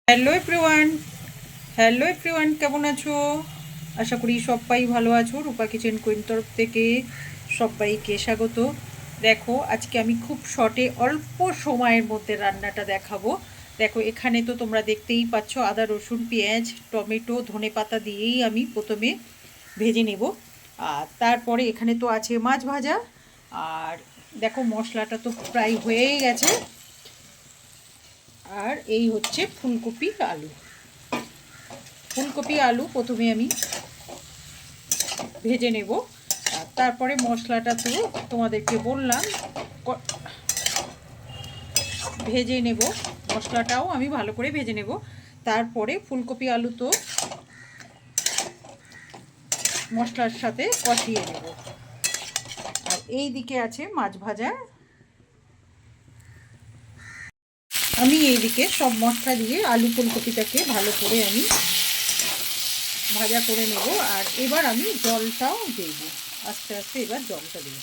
Hello everyone কেমন আছো? আশা করি সবাই ভালো আছো। রূপা কিচেন কুইন তরফ থেকে সবাইকে স্বাগত। দেখো আজকে আমি খুব শর্টে অল্প সময়ের মধ্যে রান্নাটা দেখাবো। দেখো এখানে তো তোমরা দেখতেই পাচ্ছ আদা রসুন পেঁয়াজ টমেটো ধনেপাতা দিয়েই আমি প্রথমে ভেজে নেব। আর তারপরে এখানে তো আছে মাছ ভাজা। আর দেখো মশলাটা তো প্রায় হয়েই গেছে। আর এই হচ্ছে ফুলকপি আলু প্রথমে আমি ভেজে নেব। আর তারপরে মশলাটা তো তোমাদেরকে বললাম ভেজে নেব, মশলাটাও আমি ভালো করে ভেজে নেব। তারপরে ফুলকপি আলু তো মশলার সাথে কষিয়ে নেব। আর এই দিকে আছে মাছ ভাজা। আমি এইদিকে সব মশলা দিয়ে আলু ফুলকপিটাকে ভালো করে আমি ভাজা করে নেব। আর এবার আমি জলটাও দেব, আস্তে আস্তে এবার জলটা দেব।